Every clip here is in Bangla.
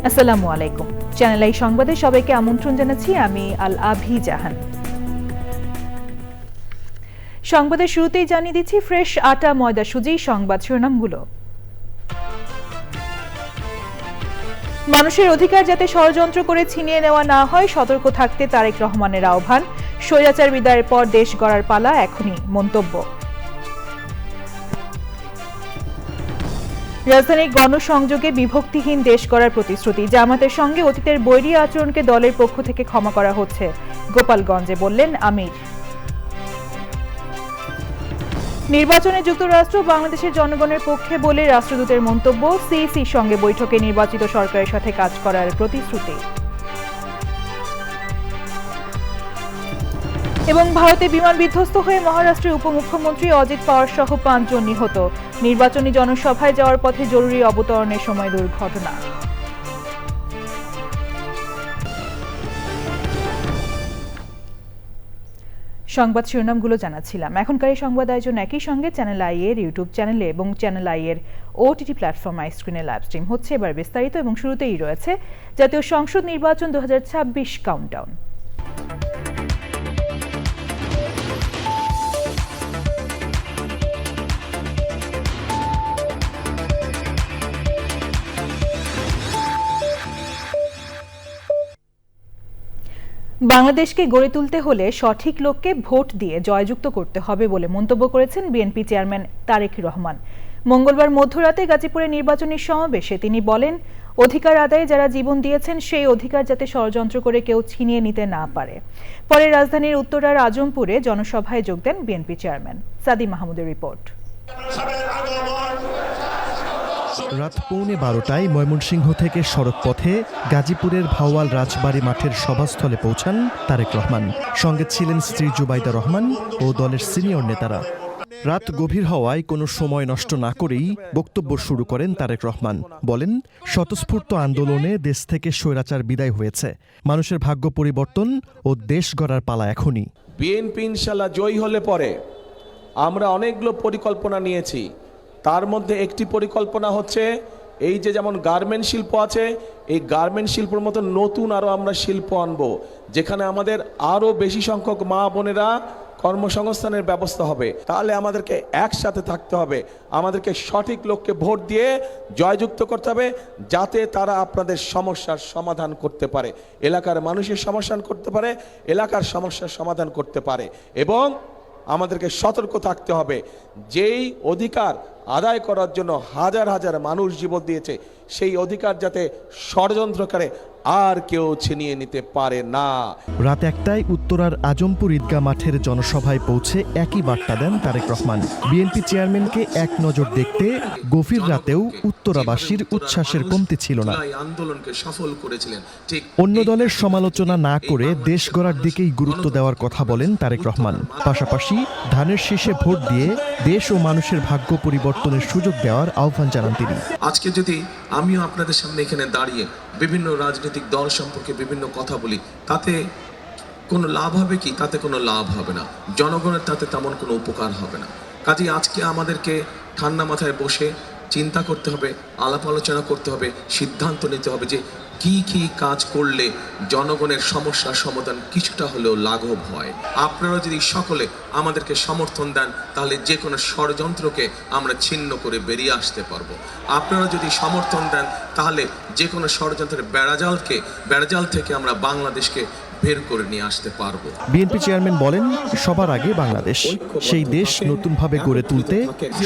আসসালামু আলাইকুম। চ্যানেল আই সংবাদে সবাইকে আমন্ত্রণ জানাচ্ছি। আমি আল আভি জাহান। সংবাদের শুরুতেই জানিয়ে দিচ্ছি ফ্রেশ আটা ময়দা সুজি সংবাদ শিরোনামগুলো। মানুষের অধিকার যাতে ষড়যন্ত্র করে ছিনিয়ে নেওয়া না হয় সতর্ক থাকতে তারেক রহমানের আহ্বান। স্বৈরাচার বিদায়ের পর দেশ গড়ার পালা এখনই, মন্তব্য। রাজধানীর গণসংযোগে বিভক্তিহীন দেশ গড়ার প্রতিশ্রুতি। জামাতের সঙ্গে অতীতের বৈরী আচরণকে দলের পক্ষ থেকে ক্ষমা করা হচ্ছে, গোপালগঞ্জে বললেন আমির। নির্বাচনে যুক্তরাষ্ট্র বাংলাদেশের জনগণের পক্ষে বলে রাষ্ট্রদূতের মন্তব্য। সিইসির সঙ্গে বৈঠকে নির্বাচিত সরকারের সাথে কাজ করার প্রতিশ্রুতি। এবং ভারতে বিমান বিধ্বস্ত হয়ে মহারাষ্ট্রের উপমুখ্যমন্ত্রী অজিত পাওয়ার সহ 5 জন নিহত। নির্বাচনী জনসভায় যাওয়ার পথে জরুরি অবতরণের সময় দুর্ঘটনা। সংবাদ শিরোনামগুলো জানাচ্ছিলাম। এখনকার এই সংবাদ আয়োজন একই সঙ্গে চ্যানেল আই এর ইউটিউব চ্যানেলে এবং চ্যানেল আই এর ওটিটি প্ল্যাটফর্ম আই স্ক্রিনে লাইভ স্ট্রিম হচ্ছে। এবার বিস্তারিত এবং শুরুতেই রয়েছে জাতীয় সংসদ নির্বাচন 2026 কাউন্টডাউন। বাংলাদেশকে গড়ে তুলতে হলে সঠিক লোককে ভোট দিয়ে জয়যুক্ত করতে হবে বলে মন্তব্য করেছেন বিএনপি চেয়ারম্যান তারেক রহমান। মঙ্গলবার মধ্যরাতে গাজীপুরে নির্বাচনী সমাবেশে তিনি বলেন, অধিকার আদায়ে যারা জীবন দিয়েছেন সেই অধিকার যাতে ষড়যন্ত্র করে কেউ ছিনিয়ে নিতে না পারে। পরে রাজধানীর উত্তরার আজমপুরে জনসভায় যোগ দেন বিএনপি চেয়ারম্যান। সাদি মাহমুদের রিপোর্ট। রাত 11:15টায় ময়মনসিংহ থেকে সড়ক পথে গাজীপুরের ভাওয়াল রাজবাড়ী মাঠের সভাস্থলে পৌঁছান তারেক রহমান। সঙ্গে ছিলেন স্ত্রী জুবাইদা রহমান ও দলের সিনিয়র নেতারা। রাত গভীর হওয়ায় কোনো সময় নষ্ট না করেই বক্তব্য শুরু করেন তারেক রহমান। বলেন, স্বতঃস্ফূর্ত আন্দোলনে দেশ থেকে স্বৈরাচার বিদায় হয়েছে। মানুষের ভাগ্য পরিবর্তন ও দেশ গড়ার পালা এখনই। বিএনপি ইনশাল্লাহ জয়ী হলে পরে আমরা অনেকগুলো পরিকল্পনা নিয়েছি। তার মধ্যে একটি পরিকল্পনা হচ্ছে এই যে যেমন গার্মেন্ট শিল্প আছে, এই গার্মেন্ট শিল্পের মতো নতুন আরও আমরা শিল্প আনবো, যেখানে আমাদের আরও বেশি সংখ্যক মা বোনেরা কর্মসংস্থানের ব্যবস্থা হবে। তাহলে আমাদেরকে একসাথে থাকতে হবে, আমাদেরকে সঠিক লোককে ভোট দিয়ে জয়যুক্ত করতে হবে, যাতে তারা আপনাদের সমস্যার সমাধান করতে পারে, এলাকার মানুষের সমস্যা করতে পারে, এলাকার সমস্যার সমাধান করতে পারে। এবং আমাদেরকে সতর্ক থাকতে হবে, যেই অধিকার আদায় করার জন্য হাজার হাজার মানুষ জীবন দিয়েছে, সেই অধিকার যাতে ষড়যন্ত্রকারে আর কেউ ছিনিয়ে নিতে পারে না। রাত 1টায় উত্তরার আজমপুর ঈদগাহ মাঠের জনসভায় পৌঁছে একই বার্তা দেন তারেক রহমান। বিএনপি চেয়ারম্যানকে এক নজর দেখতে গভীর রাতেও উত্তরাবাসীর উচ্ছ্বাসের কমতি ছিল না। আন্দোলনকে সফল করেছিলেন। ঠিক অন্য দলের সমালোচনা না করে দেশ গড়ার দিকেই গুরুত্ব দেওয়ার কথা বলেন তারেক রহমান। পাশাপাশি ধানের শীষে ভোট দিয়ে দেশ ও মানুষের ভাগ্য পরিবর্তনের সুযোগ দেওয়ার আহ্বান জানান তিনি। আজকে যদি আমিও আপনাদের সামনে এখানে দাঁড়িয়ে বিভিন্ন রাজনৈতিক দল সম্পর্কে বিভিন্ন কথা বলি, তাতে কোনো লাভ হবে কি? তাতে কোনো লাভ হবে না। জনগণের তাতে তেমন কোনো উপকার হবে না। কাজেই আজকে আমাদেরকে ঠান্ডা মাথায় বসে চিন্তা করতে হবে, আলাপ আলোচনা করতে হবে, সিদ্ধান্ত নিতে হবে যে কি কি কাজ করলে জনগণের সমস্যার সমাধান কিছুটা হলেও লাঘব হয়। আপনারা যদি সকলে আমাদেরকে সমর্থন দেন, তাহলে যে কোনো ষড়যন্ত্রকে আমরা ছিন্ন করে বেরিয়ে আসতে পারবো। আপনারা যদি সমর্থন দেন, তাহলে যে কোনো ষড়যন্ত্রের বেড়াজাল থেকে আমরা বাংলাদেশকে বের করে নিয়ে আসতে পারবো। বিএনপি চেয়ারম্যান বলেন, সবার আগে বাংলাদেশ, সেই দেশ নতুনভাবে গড়ে তুলতে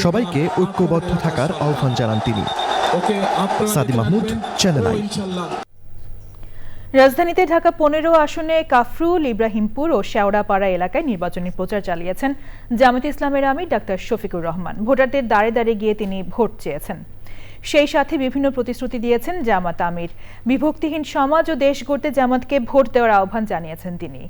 সবাইকে ঐক্যবদ্ধ থাকার আহ্বান জানান তিনি। সাদি মাহমুদ, চ্যানেল আই। রাজধানীতে ঢাকা 15 আসনে কাফরুল, ইব্রাহিমপুর ও শেওড়াপাড়া এলাকায় নির্বাচনী প্রচার চালিয়েছেন জামায়াতে ইসলামের আমির ডাক্তার শফিকুর রহমান। ভোটারদের দাঁড়ে দাঁড়ে গিয়ে তিনি ভোট চেয়েছেন। সেই সাথে বিভিন্ন প্রতিশ্রুতি দিয়েছেন জামাত আমির। বিভক্তিহীন সমাজ ও দেশ গড়তে জামাতকে ভোট দেওয়ার আহ্বান জানিয়েছেন তিনি।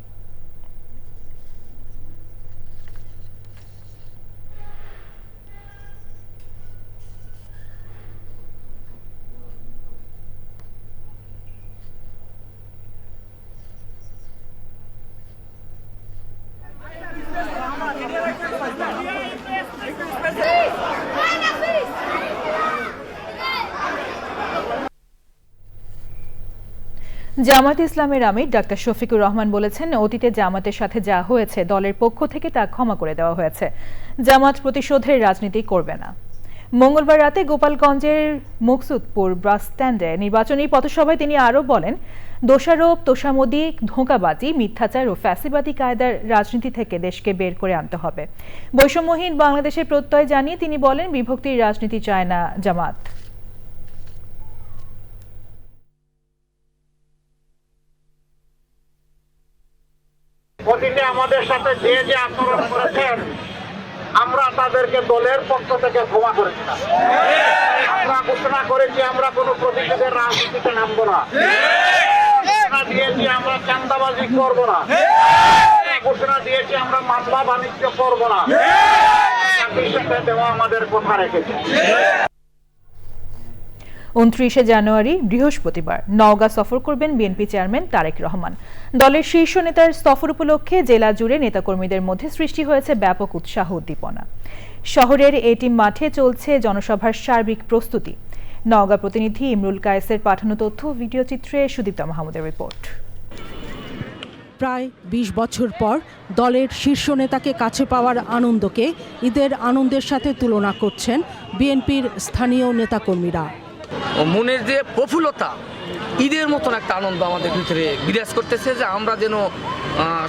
জামায়াতে ইসলামের আমির ডাক্তার শফিকুর রহমান বলেছেন, অতীতে জামাতের সাথে যা হয়েছে দলের পক্ষ থেকে তা ক্ষমা করে দেওয়া হয়েছে। জামাত প্রতিশোধের রাজনীতি করবে না। মঙ্গলবার রাতে গোপালগঞ্জের মকসুদপুর বাস স্ট্যান্ডে নির্বাচনী পথসভায় তিনি আরও বলেন, দোষারোপ, তোষামোদি, ধোঁকাবাজি, মিথ্যাচার ও ফ্যাসিবাদী কায়দার রাজনীতি থেকে দেশকে বের করে আনতে হবে। বৈষম্যহীন বাংলাদেশের প্রত্যয় জানিয়ে তিনি বলেন, বিভক্তির রাজনীতি চায় না জামাত। অতীতে আমাদের সাথে যে যে আচরণ করেছেন আমরা তাদেরকে দলের পক্ষ থেকে ক্ষমা করেছিলাম। আমরা ঘোষণা করেছি আমরা কোনো প্রতিশোধের রাজনীতিতে নামবো না। ঘোষণা দিয়েছি আমরা চাঁদাবাজি করবো না। ঘোষণা দিয়েছি আমরা মামলা বাণিজ্য করবো না। একই সাথে দেওয়া আমাদের কথা রেখেছে। 29 জানুয়ারি বৃহস্পতিবার নওগাঁ সফর করবেন বিএনপি চেয়ারম্যান তারেক রহমান। দলের শীর্ষ নেতার সফর উপলক্ষে জেলা জুড়ে নেতাকর্মীদের মধ্যে সৃষ্টি হয়েছে ব্যাপক উৎসাহ উদ্দীপনা। শহরের এটিএম মাঠে চলছে জনসভার সার্বিক প্রস্তুতি। নওগাঁ প্রতিনিধি ইমরুল কায়েসের পাঠানো তথ্য ভিডিও চিত্রে সুদীপ্তা মাহমুদের রিপোর্ট। প্রায় 20 বছর পর দলের শীর্ষ নেতাকে কাছে পাওয়ার আনন্দকে ঈদের আনন্দের সাথে তুলনা করছেন বিএনপির স্থানীয় নেতাকর্মীরা। মনের যে প্রফুল্লতা, ঈদের মতন একটা আনন্দ আমাদের ভিতরে বিরাজ করতেছে যে আমরা যেন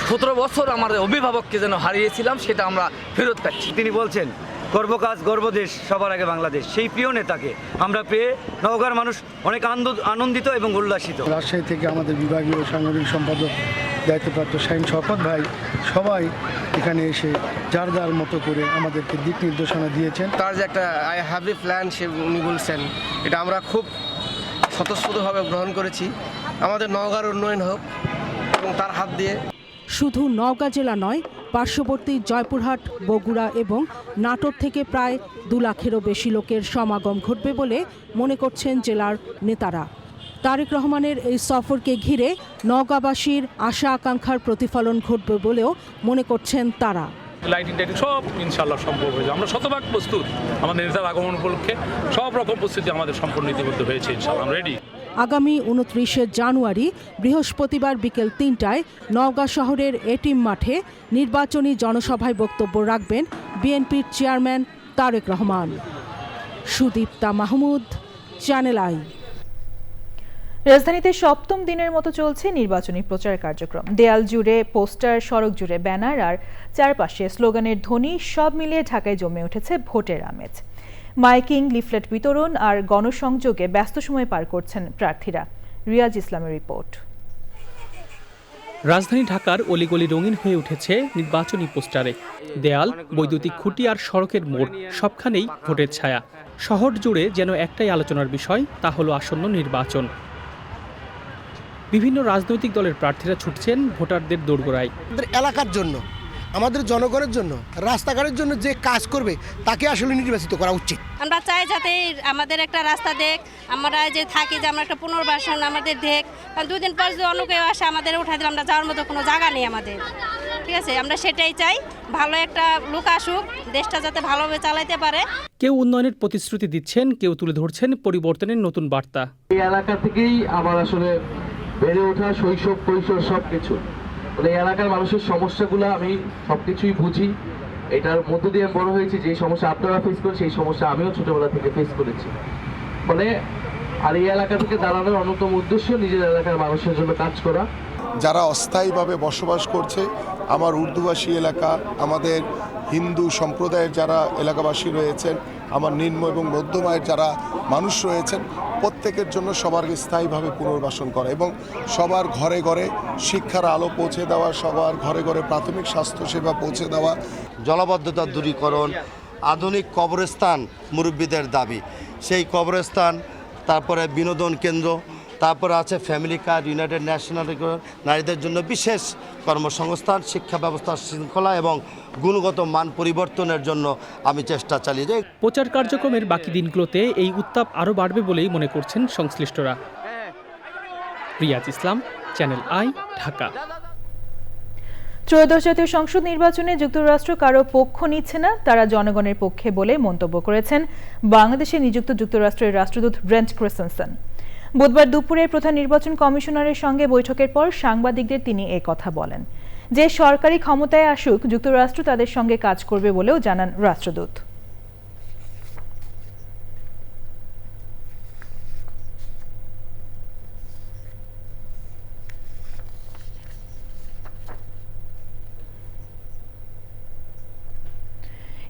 17 বছর আমাদের অভিভাবককে যেন হারিয়েছিলাম সেটা আমরা ফেরত পাচ্ছি। তিনি বলছেন, গর্ব কাজ গর্ব দেশ, সবার আগে বাংলাদেশ। সেই প্রিয় নেতাকে আমরা পেয়ে নওগাঁর মানুষ অনেক আনন্দিত এবং উল্লাসিত। রাজশাহী থেকে আমাদের বিভাগীয় সাংগঠনিক সম্পাদক দায়িত্বপ্রাপ্ত শাহিন শওকত ভাই সবাই এখানে এসে যার যার মতো করে আমাদেরকে দিক নির্দেশনা দিয়েছেন। তার যে একটা আই হ্যাভ এ প্ল্যান সে উনি বলছেন, এটা আমরা খুব স্বতঃস্ফূর্তভাবে গ্রহণ করেছি। আমাদের নওগাঁর উন্নয়ন হোক এবং তার হাত দিয়ে। শুধু নওগাঁ জেলা নয়, পার্শ্ববর্তী জয়পুরহাট, বগুড়া এবং নাটোর থেকে প্রায় 2 লাখেরও বেশি লোকের সমাগম ঘটবে বলে মনে করছেন জেলার নেতারা। তারেক রহমানের এই সফরকে ঘিরে নওগাঁবাসীর আশা আকাঙ্ক্ষার প্রতিফলন ঘটবে বলেও মনে করছেন তারা। লাইটিং সব ইনশাআল্লাহ সম্ভব হয়েছে। আমরা শতভাগ প্রস্তুত। আমাদের নেতার আগমন উপলক্ষে সব রকম প্রস্তুতি আমাদের সম্পূর্ণ ইতিমধ্যে হয়েছে। ইনশাআল্লাহ আমরা রেডি। আগামী 29 জানুয়ারি বৃহস্পতিবার বিকেল 3টায় নওগাঁ শহরের এটিএম মাঠে নির্বাচনী জনসভায় বক্তব্য রাখবেন বিএনপির chairman Tarique Rahman. Sudipta Mahmud, channel I. রাজধানীতে 7ম দিনের মতো চলছে নির্বাচনী প্রচার কার্যক্রম। দেয়াল জুড়ে পোস্টার, সড়ক জুড়ে ব্যানার আর চারপাশে স্লোগানের ধ্বনি, সব মিলিয়ে ঢাকায় জমে উঠেছে ভোটের আমেজ। মাইকিং, লিফলেট বিতরণ আর গণসংযোগে ব্যস্ত সময় পার করছেন প্রার্থীরা। রিয়াজ ইসলামের রিপোর্ট। রাজধানী ঢাকার অলিগলি রঙিন হয়ে উঠেছে নির্বাচনী পোস্টারে। দেয়াল, বৈদ্যুতিক খুঁটি আর সড়কের মোড়, সবখানেই ভোটের ছায়া। শহর জুড়ে যেন একটাই আলোচনার বিষয়, তা হলো আসন্ন নির্বাচন। বিভিন্ন রাজনৈতিক দলের প্রার্থীরা ছুটছেন ভোটারদের দোরগোড়ায়। এলাকার জন্য, আমাদের জনগণের জন্য, রাস্তাঘাটের জন্য যে কাজ করবে তাকে আসলে নির্বাচিত করা উচিত। আমরা চাই যাতে আমাদের একটা রাস্তা দেখ, আমরা যে থাকি যে আমরা একটা পুনর্বাসন আমাদের দেখ। কারণ 2 দিন পর যদি অন্য কেউ আসে আমাদের উঠাই দিলে আমরা যাওয়ার মতো কোনো জায়গা নেই আমাদের। ঠিক আছে, আমরা সেটাই চাই, ভালো একটা লোক আসুক, দেশটা যাতে ভালোভাবে চালাইতে পারে। কেউ উন্নয়নের প্রতিশ্রুতি দিচ্ছেন, কেউ তুলে ধরছেন পরিবর্তনের নতুন বার্তা। এই এলাকা থেকেই আমার আসলে বেড়ে ওঠা, শৈশব কৈশোর সবকিছু। এই এলাকার মানুষের সমস্যাগুলো আমি সবকিছুই বুঝি। এটার মধ্য দিয়ে বড় হয়েছি। যে সমস্যা আপনারা ফেস করেন সেই সমস্যা আমিও ছোটবেলা থেকে ফেস করেছি। আর এই এলাকা থেকে দাঁড়ানোর অন্যতম উদ্দেশ্য নিজের এলাকার মানুষের জন্য কাজ করা। যারা অস্থায়ীভাবে বসবাস করছে, আমার উর্দুভাষী এলাকা, আমাদের হিন্দু সম্প্রদায়ের যারা এলাকাবাসী রয়েছেন, আমার নিম্ন এবং মধ্যম আয়ের যারা মানুষ রয়েছেন, প্রত্যেকের জন্য সবার স্থায়ীভাবে পুনর্বাসন করা এবং সবার ঘরে ঘরে শিক্ষার আলো পৌঁছে দেওয়া, সবার ঘরে ঘরে প্রাথমিক স্বাস্থ্যসেবা পৌঁছে দেওয়া। জলাবদ্ধতা দূরীকরণ, আধুনিক কবরস্থান মুরব্বীদের দাবি, সেই কবরস্থান, তারপরে বিনোদন কেন্দ্র, তারপরে আছে ফ্যামিলি কার্ড, ইউনাইটেড ন্যাশনাল নারীদের জন্য বিশেষ কর্মসংস্থান, শিক্ষা ব্যবস্থার শৃঙ্খলা এবং গুণগত মান পরিবর্তনের জন্য আমি চেষ্টা চালিয়ে যাই। প্রচার কার্যক্রমের বাকি দিনগুলোতে এই উত্তাপ আরও বাড়বে বলেই মনে করছেন সংশ্লিষ্টরা। রিয়াজ ইসলাম, চ্যানেল আই, ঢাকা। ত্রয়োদশ জাতীয় সংসদ নির্বাচনে যুক্তরাষ্ট্র কারো পক্ষ নিচ্ছে না, তারা জনগণের পক্ষে বলে মন্তব্য করেছেন বাংলাদেশে নিযুক্ত যুক্তরাষ্ট্রের রাষ্ট্রদূত ব্রেন্ট ক্রিসেনসন। বুধবার দুপুরে প্রধান নির্বাচন কমিশনারের সঙ্গে বৈঠকের পর সাংবাদিকদের তিনি কথা বলেন। যে সরকারি ক্ষমতায় আসুক, যুক্তরাষ্ট্র তাদের সঙ্গে কাজ করবে বলেও জানান রাষ্ট্রদূত।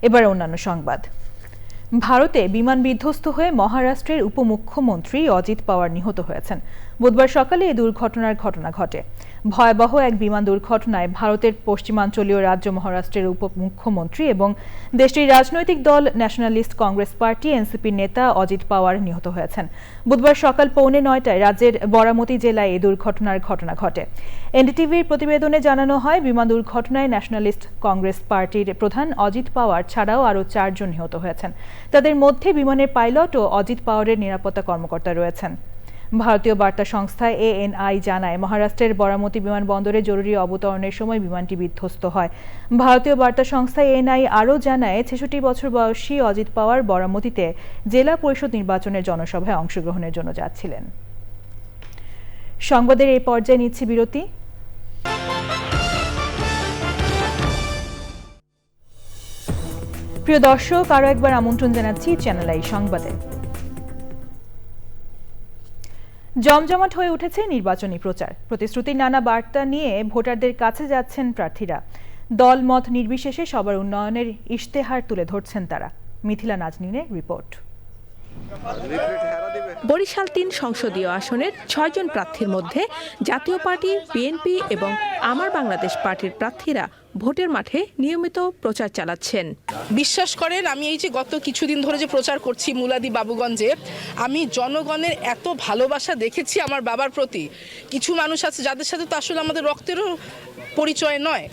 এবার অন্যান্য সংবাদ। ভারতে বিমান বিধ্বস্ত হয়ে মহারাষ্ট্রের উপমুখ্যমন্ত্রী অজিত পাওয়ার নিহত হয়েছেন। বুধবার সকালে এই দুর্ঘটনার ঘটনা ঘটে। ভয়াবহ এক বিমান দুর্ঘটনায় ভারতের পশ্চিমাঞ্চলীয় রাজ্য মহারাষ্ট্রের উপমুখ্যমন্ত্রী এবং দেশটির রাজনৈতিক দল ন্যাশনালিস্ট কংগ্রেস পার্টি এনসিপির নেতা অজিত পাওয়ার নিহত হয়েছেন। বুধবার সকাল 8:45 রাজ্যের বরামতি জেলায় এই দুর্ঘটনার ঘটনা ঘটে। এনডিটিভির প্রতিবেদনে জানানো হয়, বিমান দুর্ঘটনায় ন্যাশনালিস্ট কংগ্রেস পার্টির প্রধান অজিত পাওয়ার ছাড়াও আরও 4 জন নিহত হয়েছেন। তাদের মধ্যে বিমানের পাইলট ও অজিত পাওয়ারের নিরাপত্তা কর্মকর্তা রয়েছেন। ভারতীয় বার্তা সংস্থা ANI জানায়, মহারাষ্ট্রের বরামতি বিমানবন্দরে জরুরি অবতরণের সময় বিমানটি বিধ্বস্ত হয়। ভারতীয় বার্তা সংস্থা ANI আরও জানায়, 66 বছর বয়সী অজিত পাওয়ার বরামতিতে জেলা পরিষদ নির্বাচনের জনসভায় অংশগ্রহণের জন্য যাচ্ছিলেন। সংবাদের এই পর্যায়ে নিচ্ছে বিরতি। প্রিয় দর্শক, আরও একবার আমন্ত্রণ জানাচ্ছি চ্যানেল আই সংবাদে। জমজমাট হয়ে উঠেছে নির্বাচনী প্রচার। প্রতিশ্রুতির নানা বার্তা নিয়ে ভোটারদের কাছে যাচ্ছেন প্রার্থীরা। দল মত নির্বিশেষে সবার উন্নয়নের ইশতেহার তুলে ধরছেন তারা। মিথিলা নাজনীনের রিপোর্ট। বরিশাল 3 সংসদীয় আসনের 6 জন প্রার্থীর মধ্যে জাতীয় পার্টি, বিএনপি এবং আমার বাংলাদেশ পার্টির প্রার্থীরা ভোটের মাঠে নিয়মিত প্রচার চালাচ্ছেন। বিশ্বাস করেন, আমি এই যে গত কিছুদিন ধরে যে প্রচার করছি মুলাদি বাবুগঞ্জে, আমি জনগণের এত ভালোবাসা দেখেছি আমার বাবার প্রতি। কিছু মানুষ আছে যাদের সাথে তো আসলে আমাদের রক্তেরও পরিচয় নয়,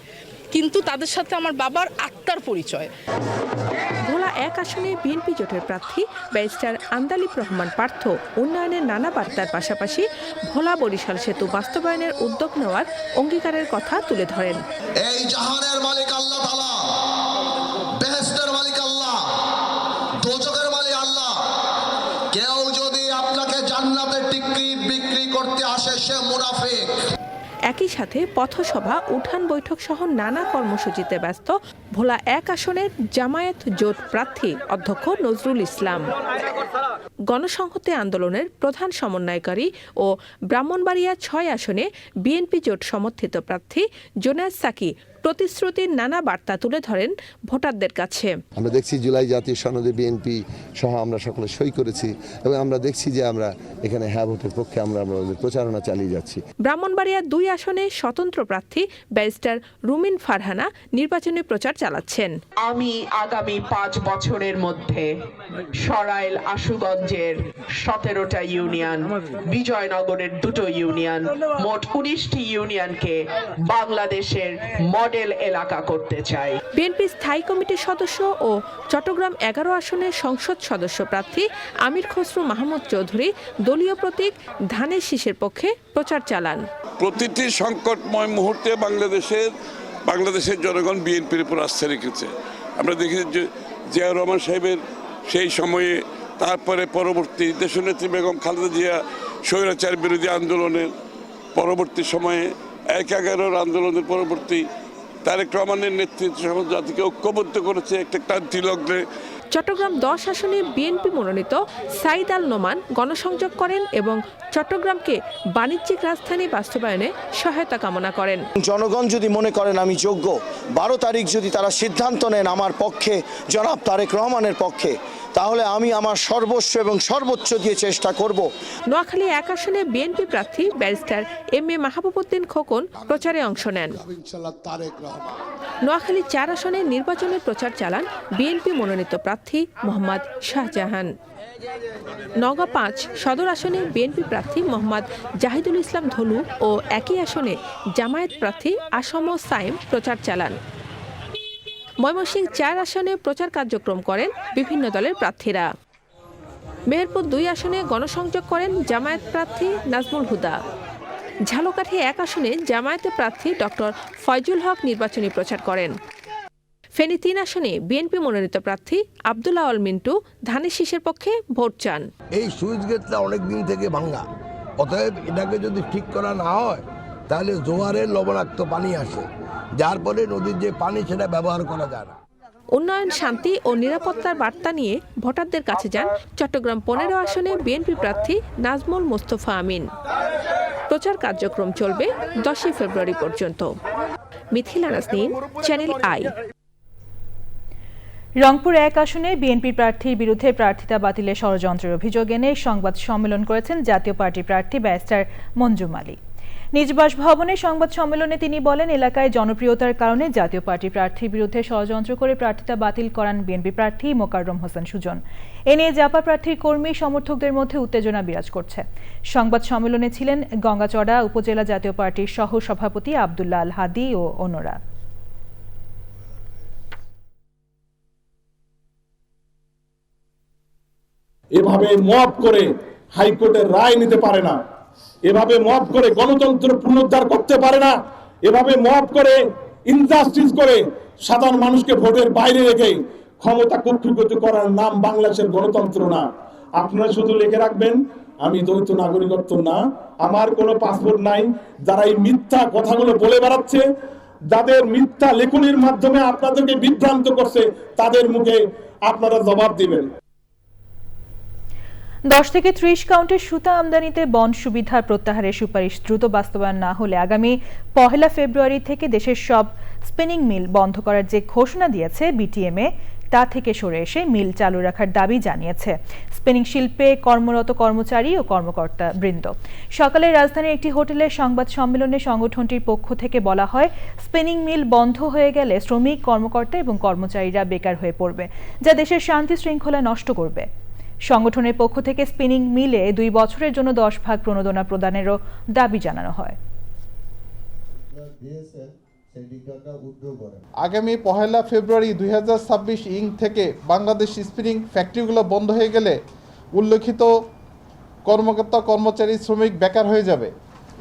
কিন্তু তাদের সাথে আমার বাবার আত্মার পরিচয়। ভোলা 1 আসনে বিএনপি জোটের প্রার্থী ব্যারিস্টার আন্দালিব রহমান পার্থ উন্নয়নের নানা বার্তার পাশাপাশি ভোলা বরিশাল সেতু বাস্তবায়নের উদ্যোগ নেওয়ার অঙ্গীকারের কথা তুলে ধরেন। এই জাহানের মালিক আল্লাহ তাআলা, বেহেশতের মালিক আল্লাহ, দোজখের মালিক আল্লাহ। কেউ যদি আপনাকে জান্নাতের টিকিট বিক্রি করতে আসে, সে মুনাফিক। একই সাথে পথসভা, উঠান বৈঠক সহ নানা কর্মসূচিতে ব্যস্ত ভোলা 1 আসনের জামায়াত জোট প্রার্থী অধ্যক্ষ নজরুল ইসলাম। গণসংহতি আন্দোলনের প্রধান সমন্বয়কারী ও ব্রাহ্মণবাড়িয়া 6 আসনে বিএনপি জোট সমর্থিত প্রার্থী জোনায়েদ সাকি প্রতিশ্রুতির নানা বার্তা তুলে ধরেন ভোটারদের কাছে। আমরা দেখছি জুলাই জাতীয় সনদে বিএনপি সহ আমরা সকলে সই করেছি এবং আমরা দেখছি যে আমরা এখানে হ্যাঁ ভোটের পক্ষে আমরা আমাদের প্রচারণা চালিয়ে যাচ্ছি। ব্রাহ্মণবাড়িয়া 2 আসনে স্বতন্ত্র প্রার্থী ব্যারিস্টার রুমিন ফারহানা নির্বাচনী প্রচার চালাচ্ছেন। আমি আগামী 5 বছরের মধ্যে সরাইল আশুগঞ্জের 17টা ইউনিয়ন, বিজয়নগরের 2টো ইউনিয়ন, মোট 19টি ইউনিয়নকে বাংলাদেশের মডেল এলাকা করতে চাই। বিএনপি স্থায়ী কমিটির সদস্য ও চট্টগ্রাম 11 আসনের সংসদ সদস্য প্রার্থী আমির খসরু মাহমুদ চৌধুরী দলীয় প্রতীক ধানের শীষের পক্ষে প্রচার চালান। প্রতিটি সংকটময় মুহূর্তে বাংলাদেশের জনগণ বিএনপির উপর আস্থা রেখেছে। আমরা দেখেছি যে জিয়াউর রহমান সাহেবের সেই সময়ে, তারপরে পরবর্তী দেশনেত্রী বেগম খালেদা জিয়া স্বৈরাচার বিরোধী আন্দোলনের পরবর্তী সময়ে 1/11 আন্দোলনের পরবর্তী তারেক রহমানের নেতৃত্বে সমস্ত জাতিকে ঐক্যবদ্ধ করেছে একটা ক্রান্তি লগ্নে। চট্টগ্রাম 10 আসনে বিএনপি মনোনীত সাইদ আল নোমান গণসংযোগ করেন এবং চট্টগ্রামকে বাণিজ্যিক রাজধানী বাস্তবায়নে সহায়তা কামনা করেন। জনগণ যদি মনে করেন আমি যোগ্য, 12 তারিখ যদি তারা সিদ্ধান্ত নেন আমার পক্ষে, জনাব তারেক রহমানের পক্ষে, তাহলে আমি আমার সর্বস্ব এবং সর্বোচ্চ দিয়ে চেষ্টা করব। নোয়াখালী 1 আসনে বিএনপি প্রার্থী ব্যারিস্টার MA মাহবুবউদ্দিন খোকন প্রচারে অংশ নেন। নোয়াখালী 4 আসনে নির্বাচনের প্রচার চালান বিএনপি মনোনীত প্রার্থী মোহাম্মদ শাহজাহান। নওগাঁ 5 সদর আসনে বিএনপি প্রার্থী মোহাম্মদ জাহিদুল ইসলাম ধলু ও একই আসনে জামায়াত প্রার্থী আসম সাইম প্রচার চালান। ময়মনসিংহ 4 আসনে প্রচার কার্যক্রম করেন বিভিন্ন দলের প্রার্থীরা। মেহেরপুর 2 আসনে গণসংযোগ করেন জামায়াত প্রার্থী নাজমুল হুদা। ঝালকাঠি 1 আসনে জামায়াতের প্রার্থী ডক্টর ফয়জুল হক নির্বাচনী প্রচার করেন। ফেনী 3 আসনে বিএনপি মনোনীত প্রার্থী আব্দুল আওয়াল মিন্টু ধানের শীষের পক্ষে ভোট চান। এই সুইচ গেটটা অনেক দিন থেকে ভাঙা, অতএব এটাকে যদি ঠিক করা না হয় তাহলে জোয়ারের লবণাক্ত পানি আসে, যার ফলে নদীর যে পানি সেটা ব্যবহার করা যায় না। উন্নয়ন, শান্তি ও নিরাপত্তার বার্তা নিয়ে ভোটারদের কাছে যান চট্টগ্রাম 15 আসনে বিএনপি প্রার্থী নাজমুল মোস্তফা আমিন। প্রচার কার্যক্রম চলবে 10 ফেব্রুয়ারি পর্যন্ত। Mithila Naznin, channel I. রংপুর 1 আসনে বিএনপি প্রার্থীর বিরুদ্ধে প্রার্থিতা বাতিলের ষড়যন্ত্রের অভিযোগ এনে সংবাদ সম্মেলন করেছেন জাতীয় পার্টি প্রার্থী ব্যারিস্টার মঞ্জুম আলী। নিজ বাসভবনে সংবাদ সম্মেলনে তিনি বলেন, এলাকায় জনপ্রিয়তার কারণে জাতীয় পার্টি প্রার্থীর বিরুদ্ধে ষড়যন্ত্র করে প্রার্থিতা বাতিল করান বিএনপি প্রার্থী মোকাররম হোসেন সুজন। এ নিয়ে জাপা প্রার্থীর কর্মী সমর্থকদের মধ্যে উত্তেজনা বিরাজ করছে। সংবাদ সম্মেলনে ছিলেন গঙ্গাচড়া উপজেলা জাতীয় পার্টির সহ সভাপতি আব্দুল্লাহ আল হাদি ও অন্যরা। এভাবে মব করে হাইকোর্টের রায় নিতে পারে না, এভাবে মব করে গণতন্ত্র পুনরুদ্ধার করতে পারে না, এভাবে মব করে ইনজাস্টিস করে সাধারণ মানুষকে ভোটের বাইরে রেখে ক্ষমতা কুক্ষিগত করার নাম বাংলাদেশের গণতন্ত্র না। আপনারা শুধু লিখে রাখবেন, আমি দ্বৈত নাগরিকত্ব না, আমার কোনো পাসপোর্ট নাই। যারা এই মিথ্যা কথাগুলো বলে বেড়াচ্ছে, যাদের মিথ্যা লেখনির মাধ্যমে আপনাদেরকে বিভ্রান্ত করছে, তাদের মুখে আপনারা জবাব দিবেন। 10 থেকে 30 কাউন্টের সুতা আমদানিতে বন্ড সুবিধার প্রত্যাহারের সুপারিশ দ্রুত বাস্তবায়ন না হলে আগামী 1 ফেব্রুয়ারি থেকে দেশের সব স্পিনিং মিল বন্ধ করার যে ঘোষণা দিয়েছে বিটিএমএ, তা থেকে সরে এসে মিল চালু রাখার দাবি জানিয়েছে স্পিনিং শিল্পে কর্মরত কর্মচারী ও কর্মকর্তা বৃন্দ। সকালে রাজধানীর একটি হোটেলের সংবাদ সম্মেলনে সংগঠনটির পক্ষ থেকে বলা হয়, স্পিনিং মিল বন্ধ হয়ে গেলে শ্রমিক, কর্মকর্তা এবং কর্মচারীরা বেকার হয়ে পড়বে, যা দেশের শান্তি শৃঙ্খলা নষ্ট করবে। সংগঠনের পক্ষ থেকে স্পিনিং মিলে 2 বছরের জন্য 10 ভাগ প্রণোদনা প্রদানেরও দাবি জানানো হয়। আগামী 1 ফেব্রুয়ারি 2026 থেকে বাংলাদেশ স্পিনিং ফ্যাক্টরিগুলো বন্ধ হয়ে গেলে উল্লেখিত কর্মকর্তা, কর্মচারী, শ্রমিক বেকার হয়ে যাবে।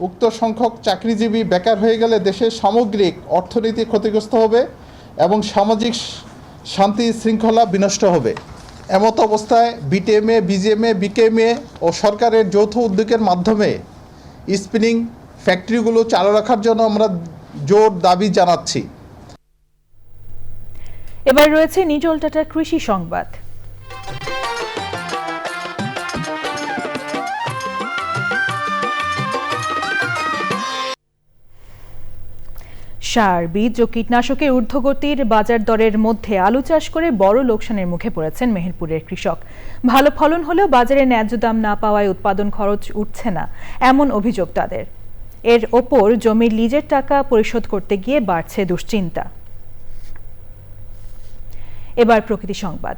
উক্ত সংখ্যক চাকরিজীবী বেকার হয়ে গেলে দেশের সামগ্রিক অর্থনীতি ক্ষতিগ্রস্ত হবে এবং সামাজিক শান্তি শৃঙ্খলা বিনষ্ট হবে। এমত অবস্থায় বিটিএমএ, বিজিএমএ, বিকেএমএ ও সরকারের যৌথ উদ্যোগের মাধ্যমে স্পিনিং ফ্যাক্টরিগুলো চালু রাখার জন্য আমরা জোর দাবি জানাচ্ছি। এবার রয়েছে নিটল টাটার কৃষি সংবাদ। সার, বীজ ও কীটনাশকের ঊর্ধ্বগতির বাজার দরের মধ্যে আলু চাষ করে বড় লোকসানের মুখে পড়েছেন মেহেরপুরের কৃষক। ভালো ফলন হলেও বাজারে ন্যায্য দাম না পাওয়ায় উৎপাদন খরচ উঠছে না, এমন অভিযোগ তাদের। এর ওপর জমির লিজের টাকা পরিশোধ করতে গিয়ে বাড়ছে দুশ্চিন্তা। এবার প্রকৃতি সংবাদ।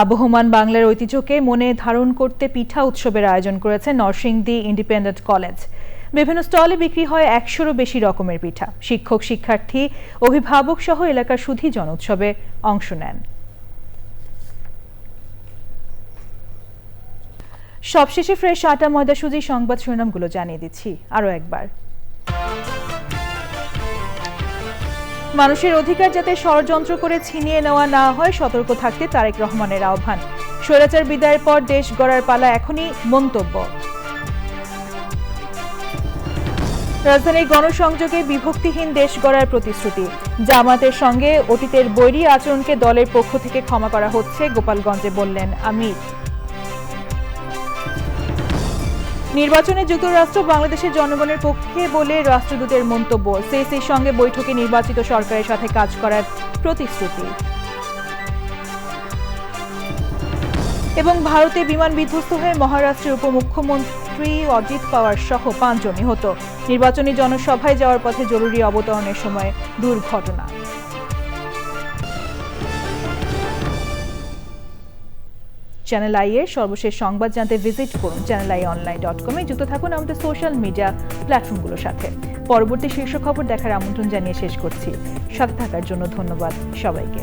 আবহমান বাংলার ঐতিহ্যকে মনে ধারণ করতে পিঠা উৎসবের আয়োজন করেছে নরসিংদী ইন্ডিপেন্ডেন্ট কলেজ। বিভিন্ন স্টলে বিক্রি হয় 100-এরও বেশি রকমের পিঠা। শিক্ষক, শিক্ষার্থী, অভিভাবক সহ এলাকার সুধীজন উৎসবে অংশ নেন। সবশেষে ফ্রেশ আটা, ময়দা, সুজি সংবাদ শিরোনামগুলো জানিয়ে দিচ্ছি আরও একবার। মানুষের অধিকার যাতে ষড়যন্ত্র করে ছিনিয়ে নেওয়া না হয়, সতর্ক থাকতে তারেক রহমানের আহ্বান। স্বৈরাচার বিদায়ের পর দেশ গড়ার পালা এখনই, মন্তব্য। রাজধানীর গণসংযোগে বিভক্তিহীন দেশ গড়ার প্রতিশ্রুতি। জামাতের সঙ্গে অতীতের বৈরী আচরণকে দলের পক্ষ থেকে ক্ষমা করা হচ্ছে, গোপালগঞ্জে বললেন আমির। নির্বাচনে যুক্তরাষ্ট্র বাংলাদেশের জনগণের পক্ষে বলে রাষ্ট্রদূতের মন্তব্য। সিসির সঙ্গে বৈঠকে নির্বাচিত সরকারের সাথে কাজ করার প্রতিশ্রুতি। এবং ভারতে বিমান বিধ্বস্ত হয়ে মহারাষ্ট্রের উপমুখ্যমন্ত্রী অজিত পাওয়ার সহ 5 জন নিহত। নির্বাচনী জনসভায় যাওয়ার পথে জরুরি অবতরণের সময় দুর্ঘটনা। চ্যানেল আই এর সর্বশেষ সংবাদ জানতে ভিজিট করুন channelionline.com-এ। যুক্ত থাকুন আমাদের সোশ্যাল মিডিয়া প্ল্যাটফর্মগুলোর সাথে। পরবর্তী শীর্ষ খবর দেখার আমন্ত্রণ জানিয়ে শেষ করছি। সাথে থাকার জন্য ধন্যবাদ সবাইকে।